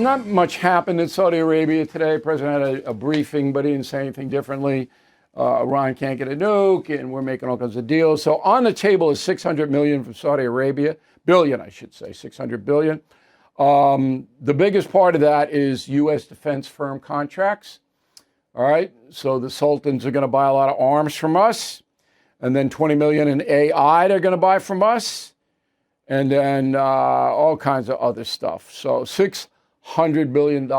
not much happened in Saudi Arabia today. The president had a briefing, but he didn't say anything differently. Iran can't get a nuke, and we're making all kinds of deals. So on the table is 600 million from Saudi Arabia, billion, I should say, 600 billion. The biggest part of that is U.S. defense firm contracts. All right, so the Sultans are going to buy a lot of arms from us, and then 20 million in AI they're going to buy from us, and then all kinds of other stuff. So $600 billion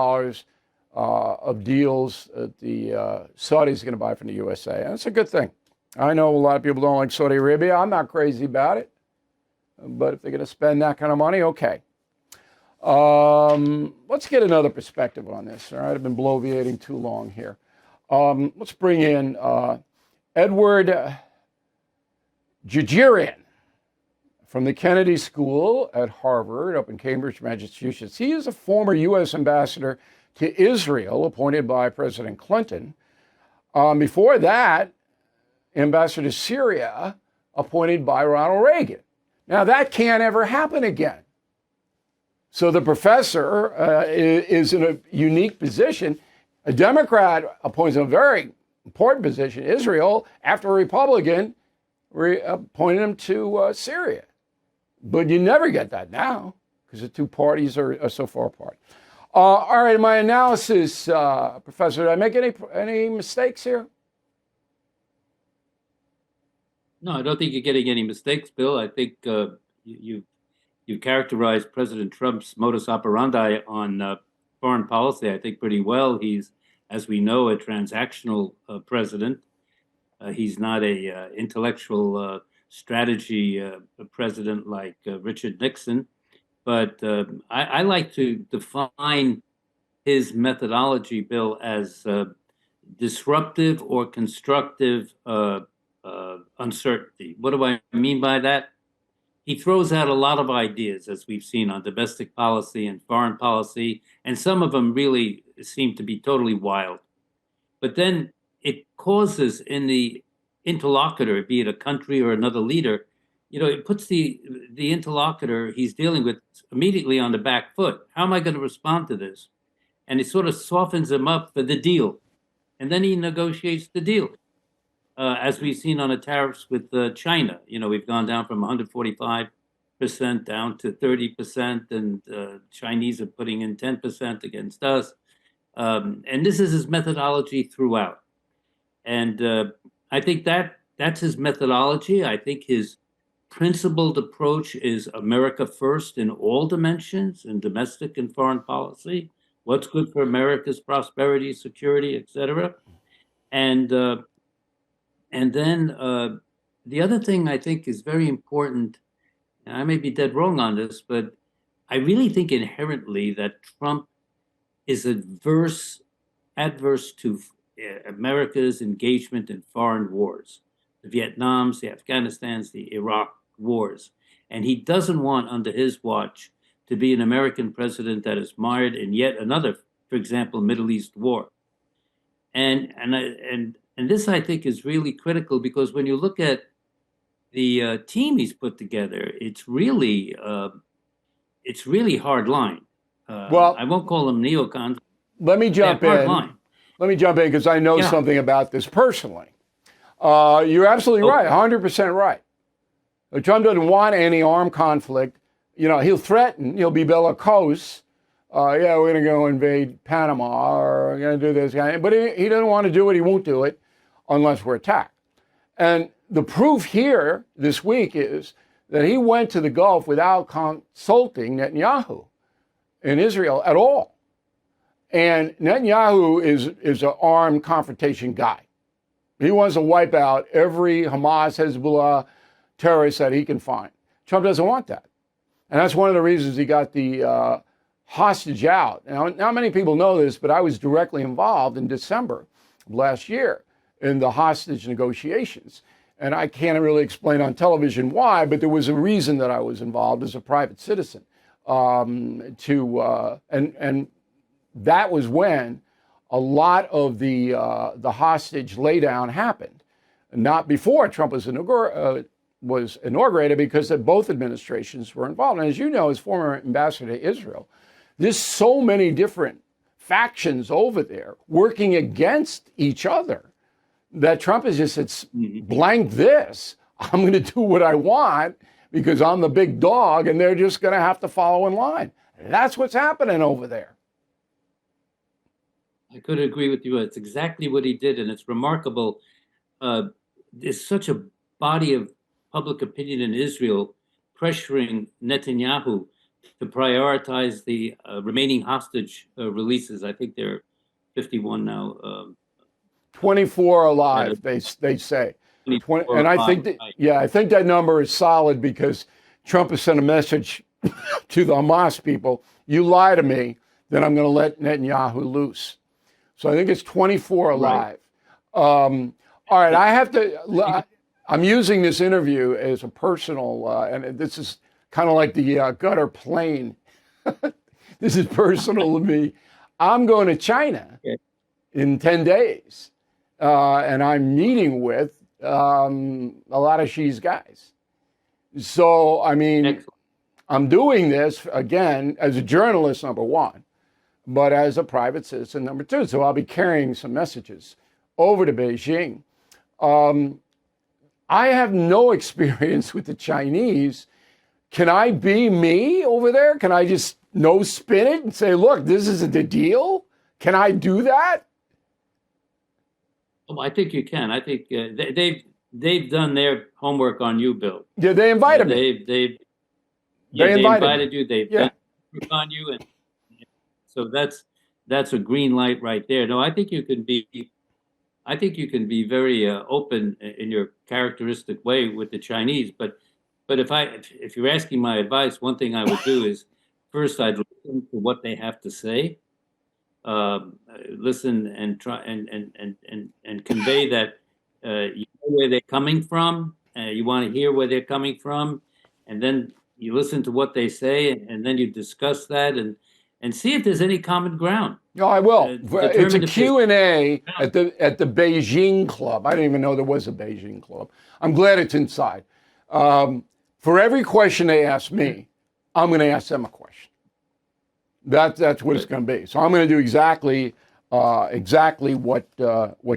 of deals that the Saudis are going to buy from the USA. And that's a good thing. I know a lot of people don't like Saudi Arabia. I'm not crazy about it. But if they're going to spend that kind of money, okay. Let's get another perspective on this. All right, I've been bloviating too long here. Let's bring in Edward Jajarian from the Kennedy School at Harvard up in Cambridge, Massachusetts. He is a former U.S. ambassador to Israel, appointed by President Clinton. Before that, ambassador to Syria, appointed by Ronald Reagan. Now, that can't ever happen again. So the professor is in a unique position. A Democrat appoints a very important position, Israel, after a Republican appointed him to Syria. But you never get that now because the two parties are so far apart. All right, in my analysis, Professor, did I make any mistakes here? No, I don't think you're getting any mistakes, Bill. I think you characterized President Trump's modus operandi on foreign policy, I think, pretty well. He's, as we know, a transactional president. He's not a intellectual strategy president like Richard Nixon. But I like to define his methodology, Bill, as disruptive or constructive uncertainty. What do I mean by that? He throws out a lot of ideas, as we've seen, on domestic policy and foreign policy, and some of them really seem to be totally wild. But then it causes in the interlocutor, be it a country or another leader, it puts the interlocutor he's dealing with immediately on the back foot. How am I going to respond to this? And it sort of softens him up for the deal. And then he negotiates the deal. As we've seen on the tariffs with China, we've gone down from 145% down to 30%, and Chinese are putting in 10% against us. And this is his methodology throughout. And I think that's his methodology. I think his principled approach is America first in all dimensions, in domestic and foreign policy. What's good for America's prosperity, security, et cetera. And then the other thing I think is very important, and I may be dead wrong on this, but I really think inherently that Trump is adverse to America's engagement in foreign wars, the Vietnams, the Afghanistans, the Iraq wars. And he doesn't want, under his watch, to be an American president that is mired in yet another, for example, Middle East war. And this, I think, is really critical because when you look at the team he's put together, it's really hard line. Well, I won't call them neocons. Let me jump in. Line. Let me jump in because I know something about this personally. You're absolutely right, 100% right. Trump doesn't want any armed conflict. He'll threaten, he'll be bellicose. We're going to go invade Panama or we're going to do this. But he doesn't want to do it. He won't do it unless we're attacked. And the proof here this week is that he went to the Gulf without consulting Netanyahu in Israel at all. And Netanyahu is an armed confrontation guy. He wants to wipe out every Hamas, Hezbollah terrorist that he can find. Trump doesn't want that. And that's one of the reasons he got the hostage out. Now, not many people know this, but I was directly involved in December of last year in the hostage negotiations. And I can't really explain on television why, but there was a reason that I was involved as a private citizen. And that was when a lot of the hostage laydown happened. Not before Trump was inaugurated because both administrations were involved. And as you know, as former ambassador to Israel, There's so many different factions over there working against each other that Trump has just said, blank this. I'm going to do what I want because I'm the big dog, and they're just going to have to follow in line. That's what's happening over there. I could agree with you. It's exactly what he did, and it's remarkable. There's such a body of public opinion in Israel pressuring Netanyahu to prioritize the remaining hostage releases. I think there are 51 now. 24 alive, they say. 24 and I think alive, that, right. yeah, I think that number is solid because Trump has sent a message to the Hamas people: you lie to me, then I'm going to let Netanyahu loose. So I think it's 24 alive. Right. All right, I have to. I'm using this interview as a personal, and this is kind of like the gutter plane. This is personal to me. I'm going to China in 10 days, and I'm meeting with a lot of Xi's guys. So, I mean, excellent. I'm doing this, again, as a journalist, number one, but as a private citizen, number two. So I'll be carrying some messages over to Beijing. I have no experience with the Chinese. Can I be me over there? Can I just no spin it and say, look, this isn't the deal? Can I do that? Oh, I think you can. I think they've done their homework on you, Bill. Yeah, they invited me. They invited you. They've done on you, and so that's a green light right there. No, I think you can be. I think you can be very open in your characteristic way with the Chinese. But if you're asking my advice, one thing I would do is first I'd listen to what they have to say. Listen and try and convey that you know where they're coming from. You want to hear where they're coming from, and then you listen to what they say, and then you discuss that and see if there's any common ground. No, I will. It's a Q&A at the Beijing Club. I didn't even know there was a Beijing Club. I'm glad it's inside. For every question they ask me, I'm going to ask them a question. That's what it's going to be. So I'm going to do exactly what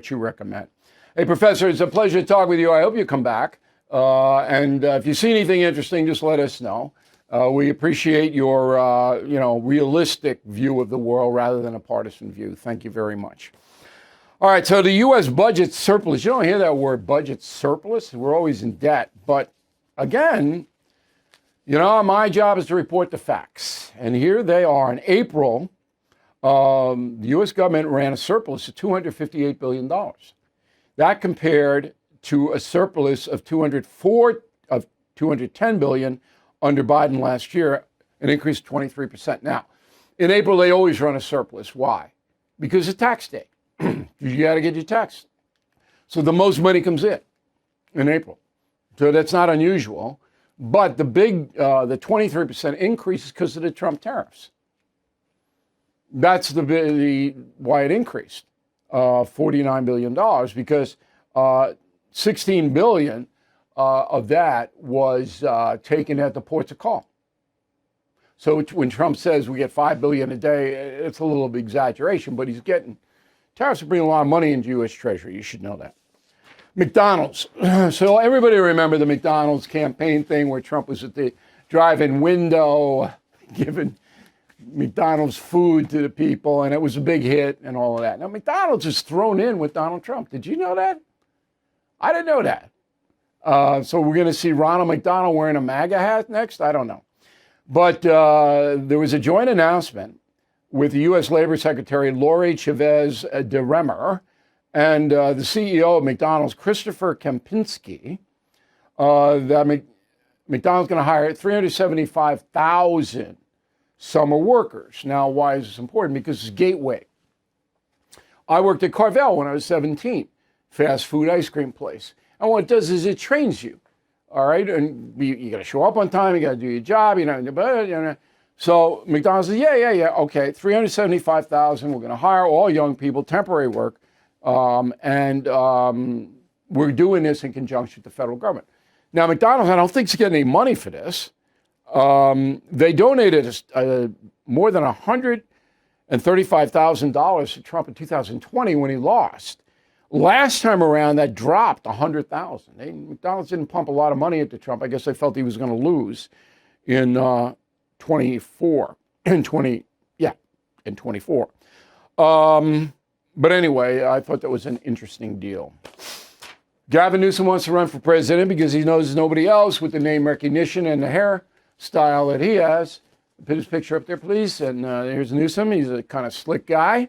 you recommend. Hey, Professor, it's a pleasure to talk with you. I hope you come back. And if you see anything interesting, just let us know. We appreciate your, realistic view of the world rather than a partisan view. Thank you very much. All right, so the U.S. budget surplus. You don't hear that word, budget surplus. We're always in debt. But again, my job is to report the facts. And here they are. In April, the U.S. government ran a surplus of $258 billion. That compared to a surplus of $210 billion under Biden last year, an increase of 23%. Now, in April, they always run a surplus. Why? Because it's tax day. You got to get your tax. So the most money comes in April. So that's not unusual. But the 23% increase is because of the Trump tariffs. That's the why it increased, $49 billion, because $16 billion of that was taken at the ports of call. So when Trump says we get $5 billion a day, it's a little bit of exaggeration, but he's getting tariffs are bringing a lot of money into U.S. Treasury. You should know that. McDonald's. So everybody remember the McDonald's campaign thing where Trump was at the drive-in window giving McDonald's food to the people, and it was a big hit and all of that. Now, McDonald's is thrown in with Donald Trump. Did you know that? I didn't know that. So we're going to see Ronald McDonald wearing a MAGA hat next? I don't know. But there was a joint announcement with the U.S. Labor Secretary Lori Chavez de Remer and the CEO of McDonald's, Christopher Kempinski, that McDonald's going to hire 375,000 summer workers. Now, why is this important? Because it's Gateway. I worked at Carvel when I was 17, fast food ice cream place. And what it does is it trains you, all right? And you got to show up on time, you got to do your job, So McDonald's says, yeah, okay, 375,000, we're going to hire all young people, temporary work, and we're doing this in conjunction with the federal government. Now, McDonald's, I don't think is getting any money for this. They donated more than $135,000 to Trump in 2020 when he lost. Last time around, that dropped 100,000. McDonald's didn't pump a lot of money into Trump. I guess they felt he was going to lose in 24, in 24. But anyway, I thought that was an interesting deal. Gavin Newsom wants to run for president because he knows nobody else with the name recognition and the hairstyle that he has. Put his picture up there, please. And here's Newsom. He's a kind of slick guy.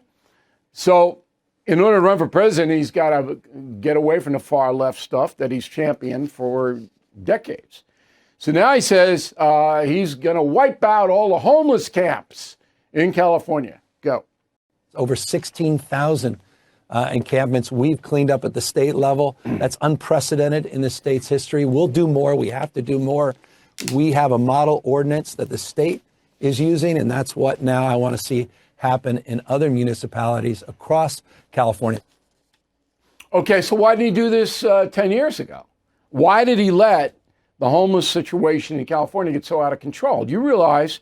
So in order to run for president, he's got to get away from the far left stuff that he's championed for decades. So now he says he's going to wipe out all the homeless camps in California. Go. Over 16,000 encampments we've cleaned up at the state level. That's unprecedented in the state's history. We'll do more. We have to do more. We have a model ordinance that the state is using, and that's what now I want to see happen in other municipalities across California. Okay, so why did he do this 10 years ago? Why did he let the homeless situation in California get so out of control? Do you realize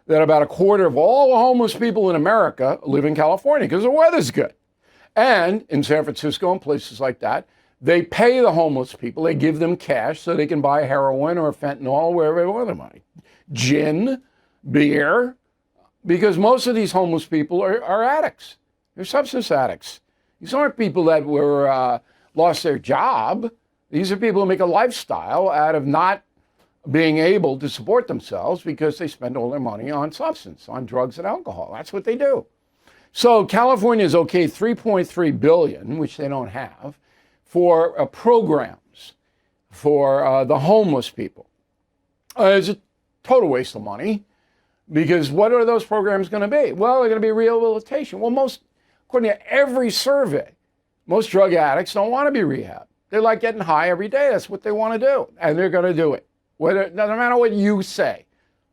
that about a quarter of all the homeless people in America live in California because the weather's good? And in San Francisco and places like that, they pay the homeless people. They give them cash so they can buy heroin or fentanyl, wherever they want their money. Gin, beer, because most of these homeless people are addicts. They're substance addicts. These aren't people that were lost their job. These are people who make a lifestyle out of not being able to support themselves because they spend all their money on substance, on drugs and alcohol. That's what they do. So California is okay, $3.3 billion, which they don't have, for programs for the homeless people. It's a total waste of money. Because what are those programs going to be? Well, they're going to be rehabilitation. Well, according to every survey, most drug addicts don't want to be rehabbed. They like getting high every day. That's what they want to do. And they're going to do it. No matter what you say,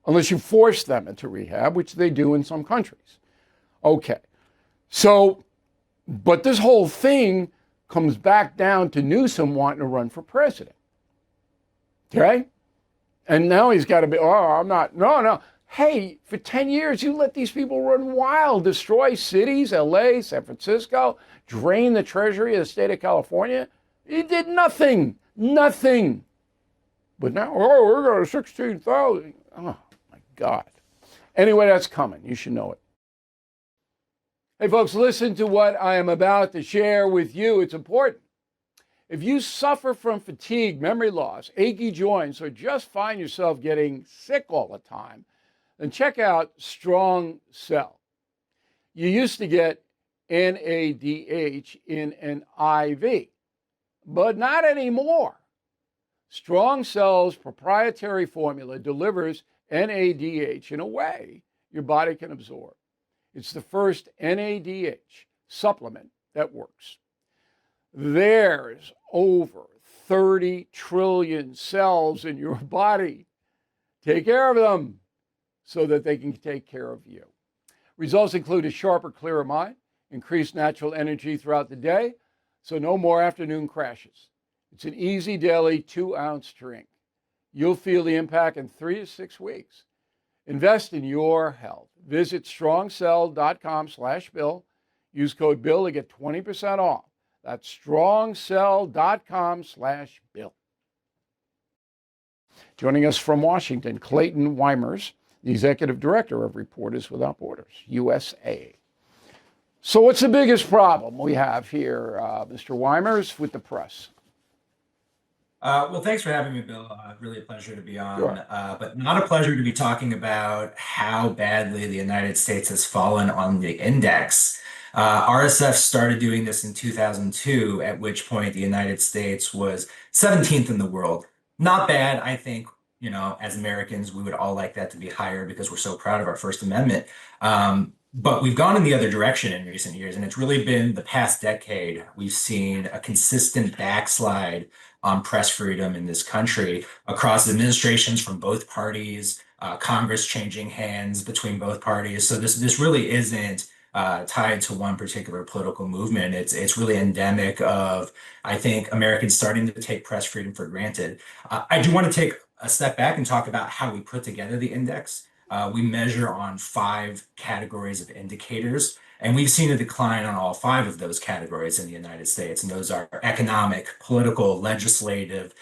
unless you force them into rehab, which they do in some countries. Okay. So, but this whole thing comes back down to Newsom wanting to run for president. Okay? And now he's got to be, no. Hey, for 10 years, you let these people run wild, destroy cities, LA, San Francisco, drain the treasury of the state of California. He did nothing. But now, we're going to 16,000. Oh, my God. Anyway, that's coming. You should know it. Hey, folks, listen to what I am about to share with you. It's important. If you suffer from fatigue, memory loss, achy joints, or just find yourself getting sick all the time, then check out Strong Cell. You used to get NADH in an IV, but not anymore. Strong Cell's proprietary formula delivers NADH in a way your body can absorb. It's the first NADH supplement that works. There's over 30 trillion cells in your body. Take care of them so that they can take care of you. Results include a sharper, clearer mind, increased natural energy throughout the day, so no more afternoon crashes. It's an easy daily 2-ounce drink. You'll feel the impact in 3 to 6 weeks. Invest in your health. Visit strongcell.com/Bill. Use code Bill to get 20% off. That's strongcell.com/Bill. Joining us from Washington, Clayton Weimers, the Executive Director of Reporters Without Borders, USA. So what's the biggest problem we have here, Mr. Weimers, with the press? Well, thanks for having me, Bill. Really a pleasure to be on, Sure. But not a pleasure to be talking about how badly the United States has fallen on the index. RSF started doing this in 2002, at which point the United States was 17th in the world. Not bad, I think. You know, as Americans, we would all like that to be higher because we're so proud of our First Amendment. But we've gone in the other direction in recent years, and it's really been the past decade. We've seen a consistent backslide on press freedom in this country across administrations from both parties, Congress changing hands between both parties. So this really isn't tied to one particular political movement. It's really endemic of, I think, Americans starting to take press freedom for granted. I do want to take a step back and talk about how we put together the index. We measure on 5 categories of indicators, and we've seen a decline on all 5 of those categories in the United States. And those are economic, political, legislative,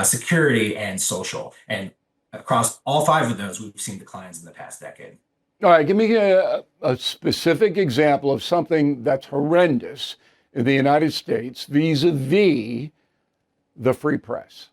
security, and social. And across all 5 of those, we've seen declines in the past decade. All right, give me a specific example of something that's horrendous in the United States vis-a-vis the free press.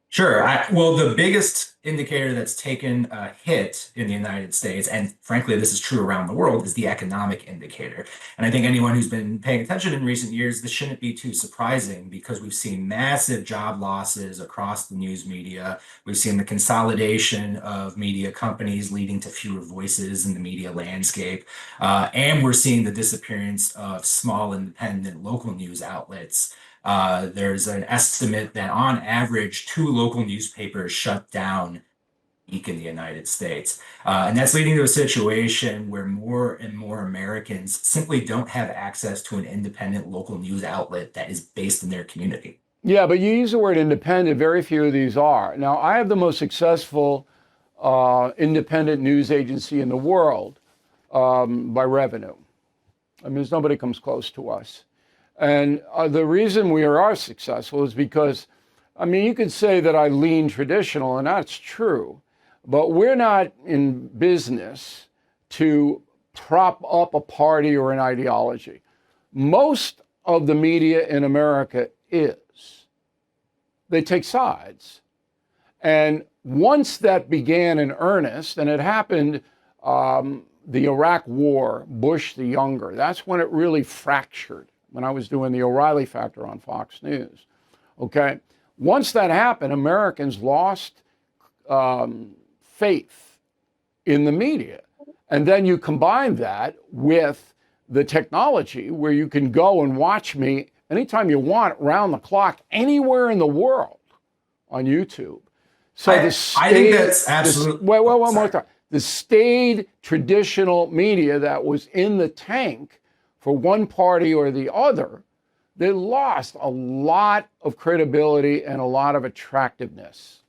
Sure. Well, the biggest indicator that's taken a hit in the United States, and frankly, this is true around the world, is the economic indicator. And I think anyone who's been paying attention in recent years, this shouldn't be too surprising because we've seen massive job losses across the news media. We've seen the consolidation of media companies leading to fewer voices in the media landscape. And we're seeing the disappearance of small, independent local news outlets. There's an estimate that on average, 2 local newspapers shut down a week in the United States. And that's leading to a situation where more and more Americans simply don't have access to an independent local news outlet that is based in their community. Yeah, but you use the word independent. Very few of these are. Now, I have the most successful independent news agency in the world by revenue. I mean, there's nobody comes close to us. And the reason we are successful is because, I mean, you could say that I lean traditional, and that's true, but we're not in business to prop up a party or an ideology. Most of the media in America is. They take sides. And once that began in earnest, and it happened, the Iraq War, Bush the Younger, that's when it really fractured. When I was doing the O'Reilly Factor on Fox News. Okay, once that happened, Americans lost faith in the media. And then you combine that with the technology where you can go and watch me anytime you want, round the clock, anywhere in the world on YouTube. So I think that's absolutely. Wait, one more time. The staid traditional media that was in the tank for one party or the other, they lost a lot of credibility and a lot of attractiveness.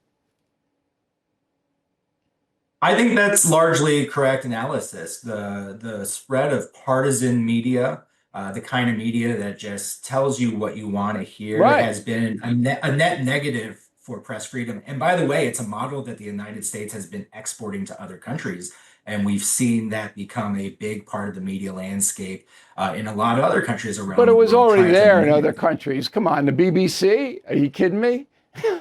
I think that's largely correct analysis. The spread of partisan media, the kind of media that just tells you what you want to hear, Right. has been a net negative for press freedom. And by the way, it's a model that the United States has been exporting to other countries. And we've seen that become a big part of the media landscape in a lot of other countries around the world. But it was already there in other countries. Come on, the BBC? Are you kidding me?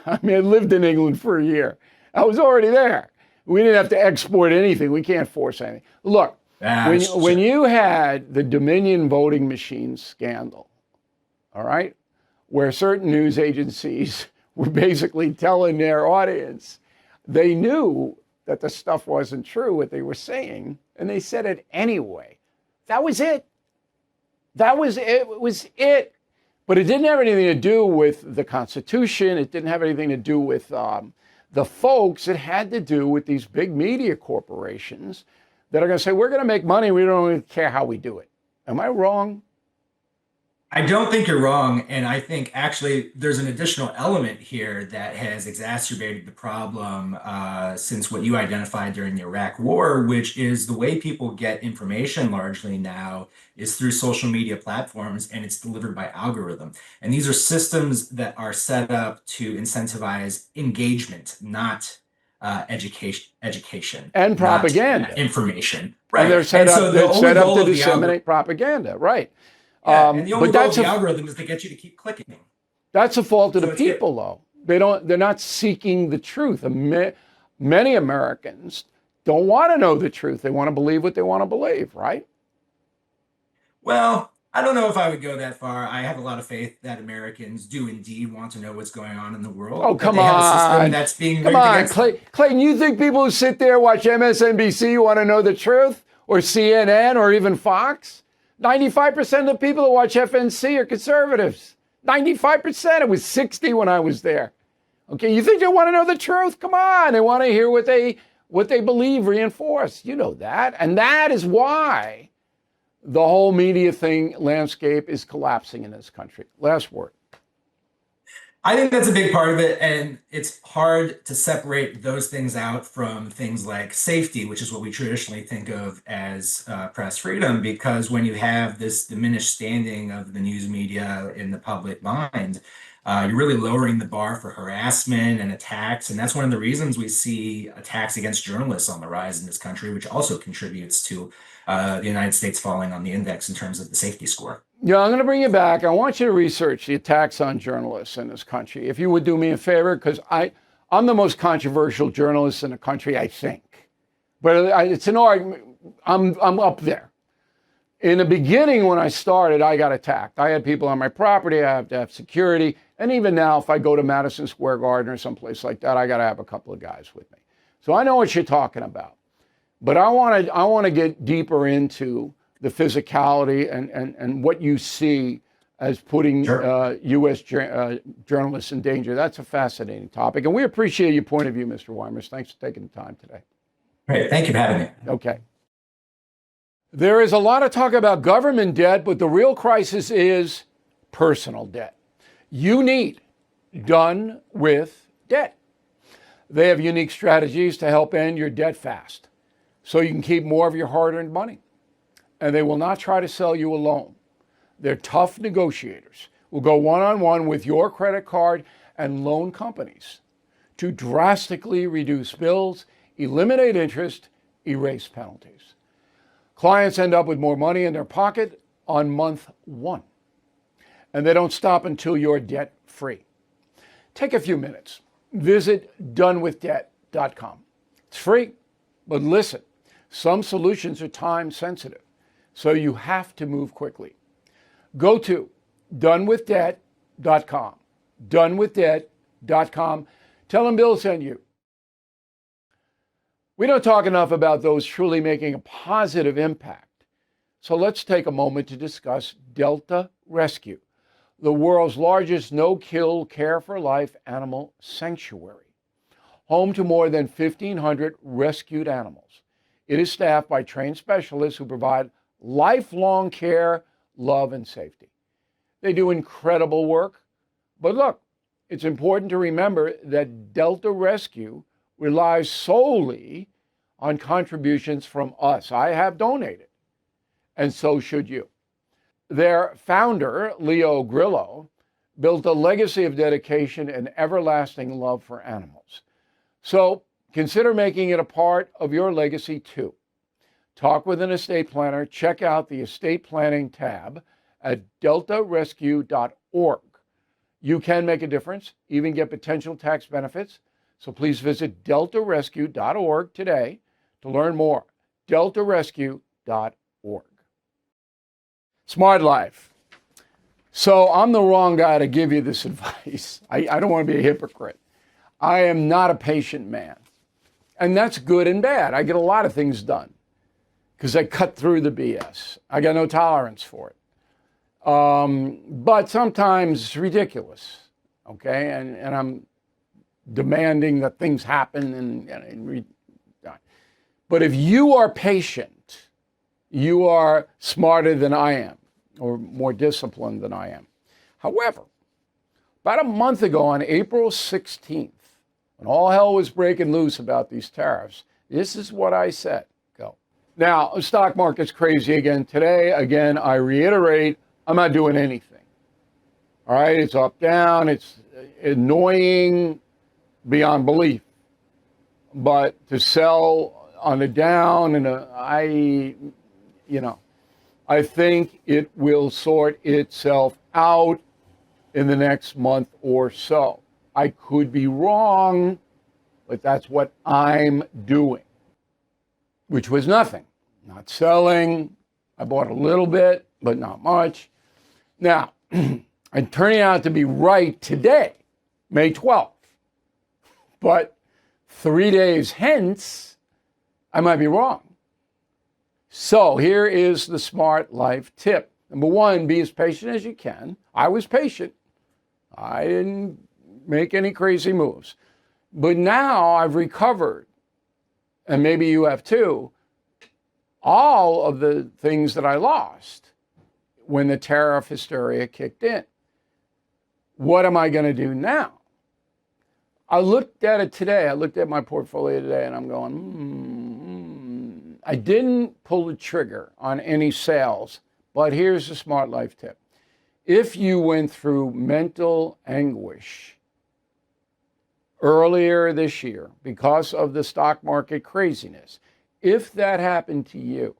I mean, I lived in England for a year. I was already there. We didn't have to export anything. We can't force anything. Look, when you had the Dominion voting machine scandal, all right, where certain news agencies were basically telling their audience they knew that the stuff wasn't true, what they were saying, and they said it anyway. That was it. That was it. It was it. But it didn't have anything to do with the Constitution. It didn't have anything to do with the folks. It had to do with these big media corporations that are going to say, we're going to make money. We don't really care how we do it. Am I wrong? I don't think you're wrong. And I think actually there's an additional element here that has exacerbated the problem since what you identified during the Iraq War, which is the way people get information largely now is through social media platforms, and it's delivered by algorithm. And these are systems that are set up to incentivize engagement, not education and propaganda, not information. Right. And they're set up to disseminate propaganda. Right. Yeah, and the only goal of the algorithm is to get you to keep clicking. That's a fault of the people, though. They're not seeking the truth. Many Americans don't want to know the truth. They want to believe what they want to believe, right? Well, I don't know if I would go that far. I have a lot of faith that Americans do indeed want to know what's going on in the world. Oh, come on. Have a system that's being rigged against them. Clayton, you think people who sit there watch MSNBC want to know the truth? Or CNN or even Fox? 95% of the people that watch FNC are conservatives. 95%. It was 60 when I was there. Okay, you think they want to know the truth? Come on, they want to hear what they believe reinforced. You know that. And that is why the whole media landscape is collapsing in this country. Last word. I think that's a big part of it, and it's hard to separate those things out from things like safety, which is what we traditionally think of as press freedom, because when you have this diminished standing of the news media in the public mind, you're really lowering the bar for harassment and attacks, and that's one of the reasons we see attacks against journalists on the rise in this country, which also contributes to the United States falling on the index in terms of the safety score. Yeah, I'm going to bring you back. I want you to research the attacks on journalists in this country. If you would do me a favor, because I'm the most controversial journalist in the country, I think. But it's an argument. I'm up there. In the beginning, when I started, I got attacked. I had people on my property. I have to have security. And even now, if I go to Madison Square Garden or someplace like that, I got to have a couple of guys with me. So I know what you're talking about. But I want to get deeper into the physicality and what you see as putting U.S. Journalists in danger. That's a fascinating topic. And we appreciate your point of view, Mr. Weimers. Thanks for taking the time today. Great. Thank you for having me. Okay. There is a lot of talk about government debt, but the real crisis is personal debt. You need Done with Debt. They have unique strategies to help end your debt fast, so you can keep more of your hard-earned money. And they will not try to sell you a loan. They're tough negotiators who will go one-on-one with your credit card and loan companies to drastically reduce bills, eliminate interest, erase penalties. Clients end up with more money in their pocket on month one. And they don't stop until you're debt-free. Take a few minutes. Visit donewithdebt.com. It's free, but listen, some solutions are time sensitive, so you have to move quickly. Go to donewithdebt.com. Donewithdebt.com. Tell them Bill sent you. We don't talk enough about those truly making a positive impact. So let's take a moment to discuss Delta Rescue, the world's largest no-kill care-for-life animal sanctuary, home to more than 1,500 rescued animals. It is staffed by trained specialists who provide lifelong care, love, and safety. They do incredible work. But look, it's important to remember that Delta Rescue relies solely on contributions from us. I have donated, and so should you. Their founder, Leo Grillo, built a legacy of dedication and everlasting love for animals. So consider making it a part of your legacy too. Talk with an estate planner. Check out the estate planning tab at deltarescue.org. You can make a difference, even get potential tax benefits. So please visit deltarescue.org today to learn more. deltarescue.org. Smart Life. So I'm the wrong guy to give you this advice. I don't want to be a hypocrite. I am not a patient man. And that's good and bad. I get a lot of things done because I cut through the BS. I got no tolerance for it. But sometimes it's ridiculous, okay? And I'm demanding that things happen. But if you are patient, you are smarter than I am, or more disciplined than I am. However, about a month ago on April 16th, when all hell was breaking loose about these tariffs, this is what I said. Go. Now, the stock market's crazy again today. Again, I reiterate, I'm not doing anything. All right, it's up, down. It's annoying beyond belief. But to sell on the down, and I think it will sort itself out in the next month or so. I could be wrong, but that's what I'm doing, which was nothing. Not selling. I bought a little bit, but not much. Now, I'm turning out to be right today, May 12th. But 3 days hence, I might be wrong. So here is the Smart Life tip. Number one, be as patient as you can. I was patient. I didn't make any crazy moves. But now I've recovered, and maybe you have too, all of the things that I lost when the tariff hysteria kicked in. What am I going to do now? I looked at it today. I looked at my portfolio today and I'm going, I didn't pull the trigger on any sales, but here's a smart life tip. If you went through mental anguish earlier this year because of the stock market craziness, if that happened to you,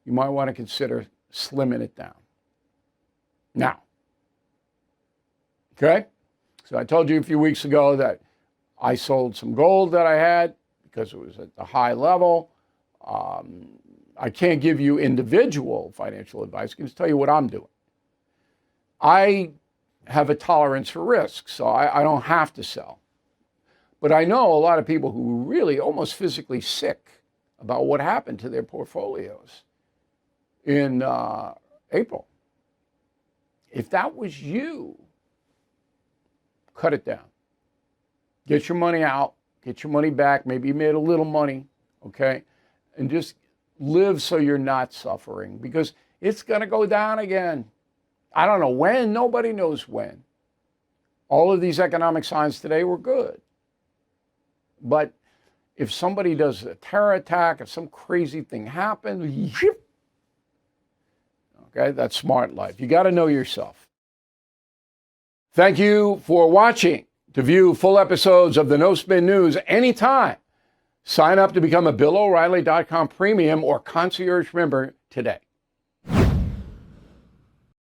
you might want to consider slimming it down. Now, okay? So I told you a few weeks ago that I sold some gold that I had because it was at the high level. I can't give you individual financial advice. I can just tell you what I'm doing. I have a tolerance for risk, so I don't have to sell. But I know a lot of people who are really almost physically sick about what happened to their portfolios in April. If that was you, cut it down. Get your money out, get your money back. Maybe you made a little money, okay? And just live so you're not suffering because it's going to go down again. I don't know when, nobody knows when. All of these economic signs today were good. But if somebody does a terror attack, if some crazy thing happens, okay, that's smart life. You got to know yourself. Thank you for watching. To view full episodes of the No Spin News anytime, sign up to become a BillO'Reilly.com premium or concierge member today.